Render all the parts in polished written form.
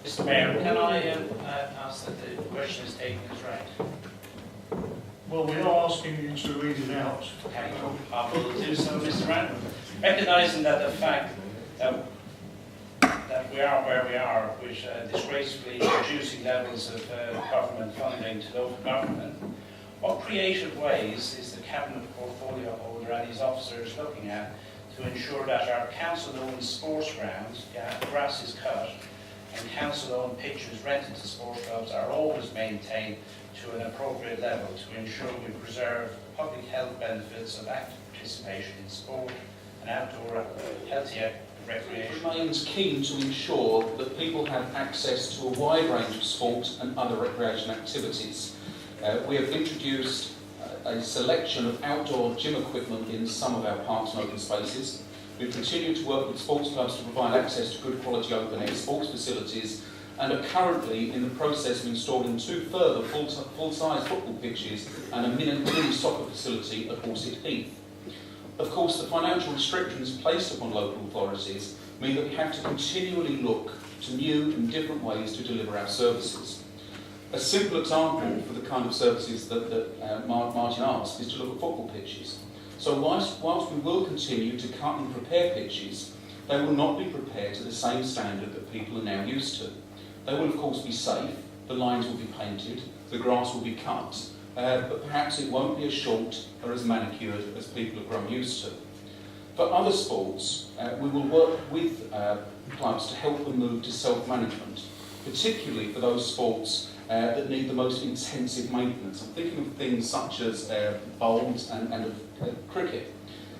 Mr. Mayor, can I ask that the question is taken as read? Well, we are asking you to read it out. Okay, I will do so, Mr. Randall. Recognising that the fact that we are where we are, with disgracefully reducing levels of government funding to local government, what creative ways is the Cabinet portfolio holder and his officers looking at to ensure that our council-owned sports grounds, grass is cut, and council-owned pitches rented to sports clubs are always maintained to an appropriate level to ensure we preserve public health benefits of active participation in sport and outdoor healthy recreation? It remains keen to ensure that people have access to a wide range of sports and other recreation activities. We have introduced a selection of outdoor gym equipment in some of our parks and open spaces. We've continued to work with sports clubs to provide access to good quality open-air sports facilities and are currently in the process of installing 2 further full-size football pitches and a mini soccer facility at Horsett Heath. Of course, the financial restrictions placed upon local authorities mean that we have to continually look to new and different ways to deliver our services. A simple example for the kind of services that Martin asked is to look at football pitches. So whilst we will continue to cut and prepare pitches, they will not be prepared to the same standard that people are now used to. They will of course be safe, the lines will be painted, the grass will be cut, but perhaps it won't be as short or as manicured as people have grown used to. For other sports, we will work with clubs to help them move to self-management, particularly for those sports that need the most intensive maintenance. I'm thinking of things such as bowls and cricket.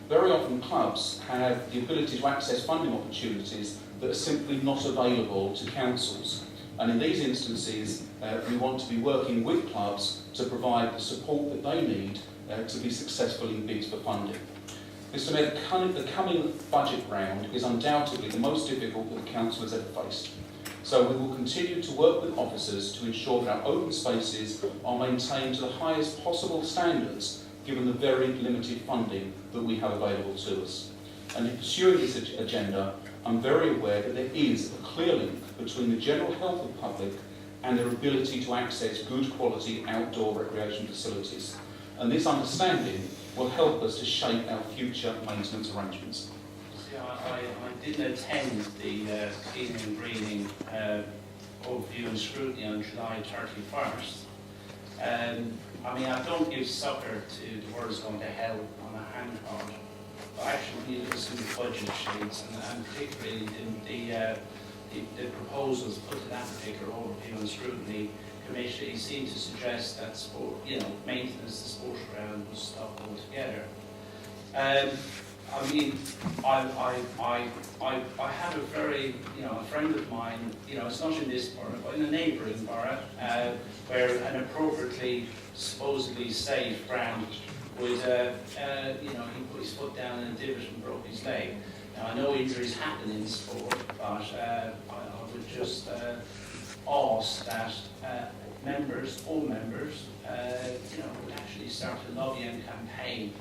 Very often clubs have the ability to access funding opportunities that are simply not available to councils. And in these instances, we want to be working with clubs to provide the support that they need to be successful in bids for funding. Mr. Mayor, the coming budget round is undoubtedly the most difficult that the council has ever faced. So we will continue to work with officers to ensure that our open spaces are maintained to the highest possible standards given the very limited funding that we have available to us. And in pursuing this agenda, I'm very aware that there is a clear link between the general health of the public and their ability to access good quality outdoor recreation facilities. And this understanding will help us to shape our future maintenance arrangements. I didn't attend the cleaning and greening overview and scrutiny on July 31st. I mean, I don't give succor to the words going to hell on a handcart, but actually we need to listen to budget sheets and particularly the proposals put to that particular overview and scrutiny committee seem to suggest that sport, maintenance of the sports ground was stopped altogether. I mean, I have a very, a friend of mine, it's not in this borough, but in a neighbouring borough, where an appropriately, supposedly safe ground would, he put his foot down in a divot and broke his leg. Now, I know injuries happen in sport, but I would just ask that all members, would actually start a lobbying campaign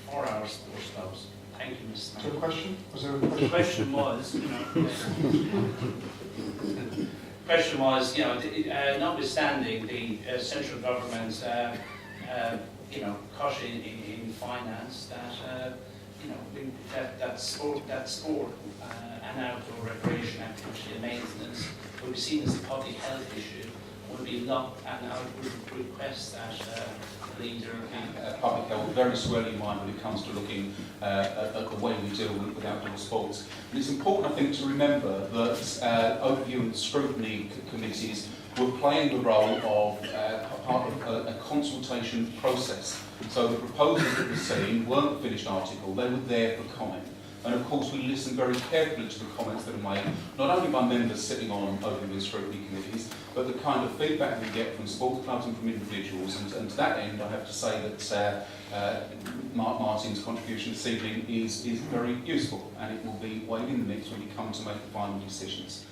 for our sports clubs. Thank you, Mr. Is there a question? Was there a The question? question was, notwithstanding the central government's, cut in finance, that sport and outdoor recreation activity and maintenance will be seen as a public health issue, would be locked, and I would request that the leader of Public health very squarely in mind when it comes to looking at the way we deal with outdoor sports. And it's important, I think, to remember that overview and scrutiny committees were playing the role of part of a consultation process. So the proposals that were seen weren't a finished article, they were there for comment. And of course we listen very carefully to the comments that are made, not only by members sitting on overview and scrutiny committees, but the kind of feedback we get from sports clubs and from individuals. And to that end, I have to say that Martin's contribution this evening is very useful, and it will be weighed in the mix when we come to make the final decisions.